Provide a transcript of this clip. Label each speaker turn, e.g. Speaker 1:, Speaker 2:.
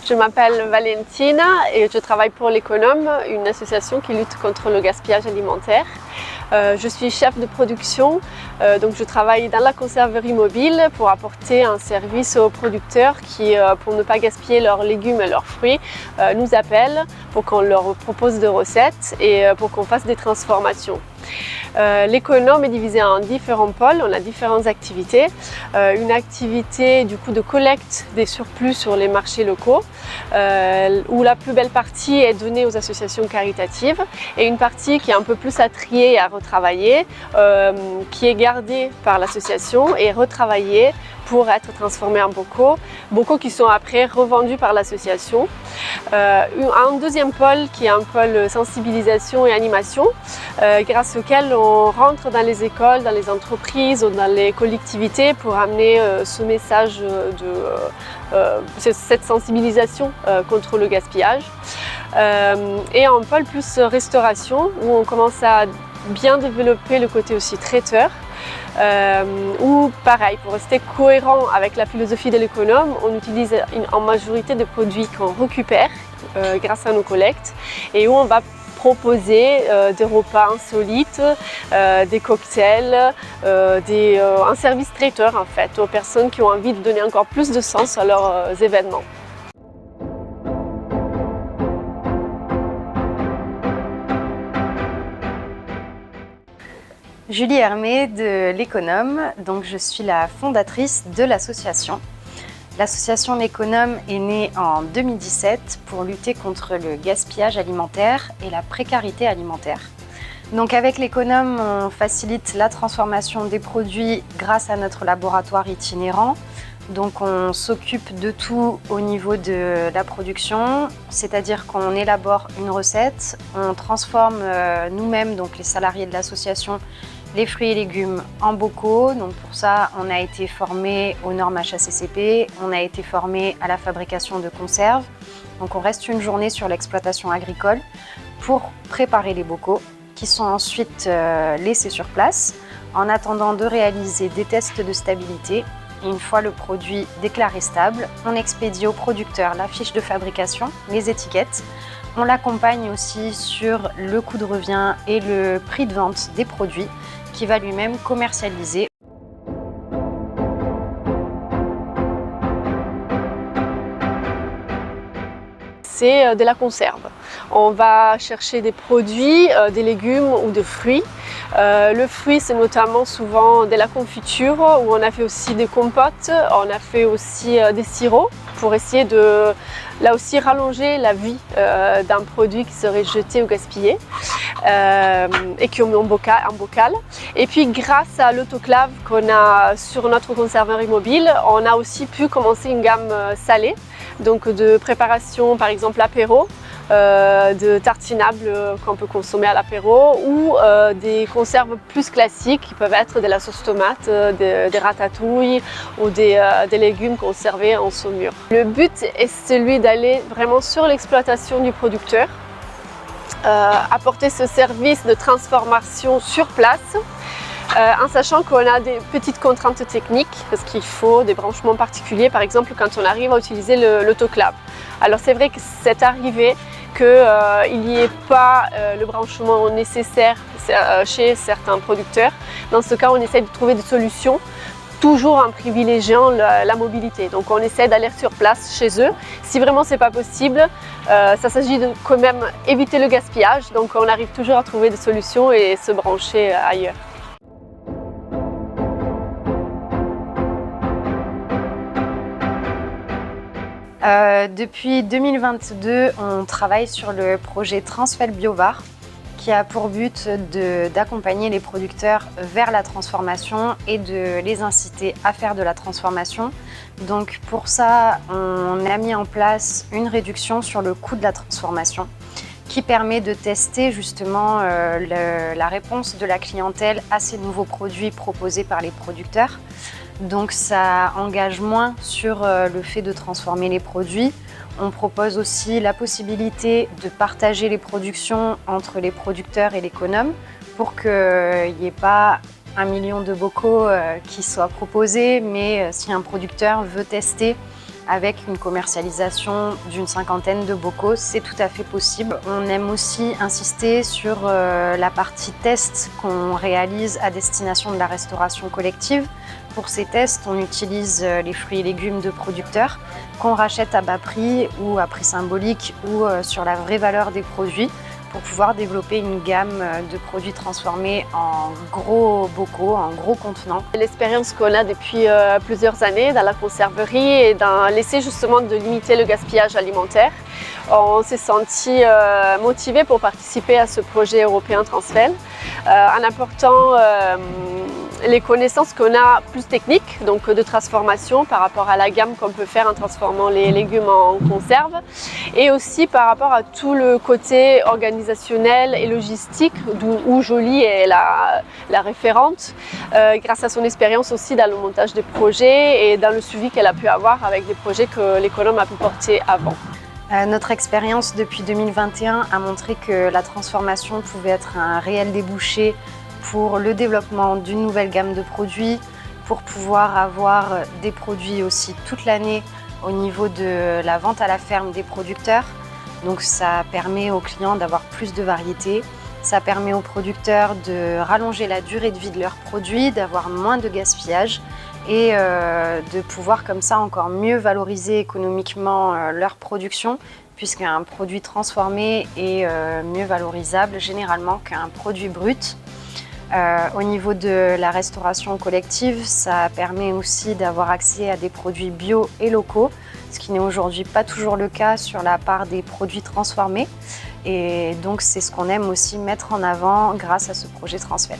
Speaker 1: Je m'appelle Valentina et je travaille pour l'Économe, une association qui lutte contre le gaspillage alimentaire. Je suis chef de production, donc je travaille dans la conserverie mobile pour apporter un service aux producteurs qui, pour ne pas gaspiller leurs légumes et leurs fruits, nous appellent pour qu'on leur propose des recettes et pour qu'on fasse des transformations. L'Économe est divisé en différents pôles, on a différentes activités. Une activité du coup de collecte des surplus sur les marchés locaux, où la plus belle partie est donnée aux associations caritatives et une partie qui est un peu plus à trier et à retravailler, qui est gardée par l'association et retravaillée pour être transformée en bocaux qui sont après revendus par l'association. Un deuxième pôle qui est un pôle sensibilisation et animation, grâce auquel on rentre dans les écoles, dans les entreprises ou dans les collectivités pour amener ce message cette sensibilisation contre le gaspillage. Et un pôle plus restauration où on commence à bien développer le côté aussi traiteur. Où pareil, pour rester cohérent avec la philosophie de l'Économe, on utilise en majorité des produits qu'on récupère grâce à nos collectes et où on va proposer des repas insolites, des cocktails, un service traiteur en fait aux personnes qui ont envie de donner encore plus de sens à leurs événements.
Speaker 2: Julie Hermé de l'Économe, donc je suis la fondatrice de l'association. L'association L'Économe est née en 2017 pour lutter contre le gaspillage alimentaire et la précarité alimentaire. Donc avec l'Économe, on facilite la transformation des produits grâce à notre laboratoire itinérant. Donc on s'occupe de tout au niveau de la production, c'est-à-dire qu'on élabore une recette, on transforme nous-mêmes, donc les salariés de l'association, les fruits et légumes en bocaux. Donc pour ça, on a été formé aux normes HACCP, on a été formé à la fabrication de conserves. Donc on reste une journée sur l'exploitation agricole pour préparer les bocaux qui sont ensuite laissés sur place en attendant de réaliser des tests de stabilité. Et une fois le produit déclaré stable, on expédie au producteur la fiche de fabrication, les étiquettes. On l'accompagne aussi sur le coût de revient et le prix de vente des produits qui va lui-même commercialiser.
Speaker 1: C'est de la conserve. On va chercher des produits, des légumes ou des fruits. Le fruit, c'est notamment souvent de la confiture où on a fait aussi des compotes, on a fait aussi des sirops pour essayer de, là aussi, rallonger la vie d'un produit qui serait jeté ou gaspillé et qui on met en bocal. Et puis grâce à l'autoclave qu'on a sur notre conserverie mobile, on a aussi pu commencer une gamme salée, donc de préparation par exemple apéro, de tartinables qu'on peut consommer à l'apéro ou des conserves plus classiques qui peuvent être de la sauce tomate, des ratatouilles ou des légumes conservés en saumure. Le but est celui d'aller vraiment sur l'exploitation du producteur, apporter ce service de transformation sur place, en sachant qu'on a des petites contraintes techniques parce qu'il faut des branchements particuliers, par exemple quand on arrive à utiliser l'autoclave. Alors c'est vrai que c'est arrivé qu'il n'y ait pas le branchement nécessaire chez certains producteurs. Dans ce cas, on essaie de trouver des solutions, toujours en privilégiant la mobilité. Donc on essaie d'aller sur place chez eux. Si vraiment c'est pas possible, ça s'agit de quand même éviter le gaspillage. Donc on arrive toujours à trouver des solutions et se brancher ailleurs.
Speaker 2: Depuis 2022, on travaille sur le projet Transfel Biovar qui a pour but d'accompagner les producteurs vers la transformation et de les inciter à faire de la transformation. Donc pour ça, on a mis en place une réduction sur le coût de la transformation qui permet de tester justement la réponse de la clientèle à ces nouveaux produits proposés par les producteurs. Donc ça engage moins sur le fait de transformer les produits. On propose aussi la possibilité de partager les productions entre les producteurs et l'Économe pour qu'il n'y ait pas 1 million de bocaux qui soient proposés, mais si un producteur veut tester avec une commercialisation d'une 50aine de bocaux, c'est tout à fait possible. On aime aussi insister sur la partie test qu'on réalise à destination de la restauration collective. Pour ces tests, on utilise les fruits et légumes de producteurs qu'on rachète à bas prix ou à prix symbolique ou sur la vraie valeur des produits pour pouvoir développer une gamme de produits transformés en gros bocaux, en gros contenants.
Speaker 1: L'expérience qu'on a depuis plusieurs années dans la conserverie et dans l'essai justement de limiter le gaspillage alimentaire, on s'est senti motivé pour participer à ce projet européen Transfel en apportant les connaissances qu'on a plus techniques, donc de transformation par rapport à la gamme qu'on peut faire en transformant les légumes en conserve, et aussi par rapport à tout le côté organisationnel et logistique où Jolie est la référente, grâce à son expérience aussi dans le montage des projets et dans le suivi qu'elle a pu avoir avec des projets que l'économe a pu porter avant.
Speaker 2: Notre expérience depuis 2021 a montré que la transformation pouvait être un réel débouché pour le développement d'une nouvelle gamme de produits, pour pouvoir avoir des produits aussi toute l'année au niveau de la vente à la ferme des producteurs. Donc ça permet aux clients d'avoir plus de variété, ça permet aux producteurs de rallonger la durée de vie de leurs produits, d'avoir moins de gaspillage et de pouvoir comme ça encore mieux valoriser économiquement leur production, puisqu'un produit transformé est mieux valorisable généralement qu'un produit brut. Au niveau de la restauration collective, ça permet aussi d'avoir accès à des produits bio et locaux, ce qui n'est aujourd'hui pas toujours le cas sur la part des produits transformés. Et donc c'est ce qu'on aime aussi mettre en avant grâce à ce projet Transfel.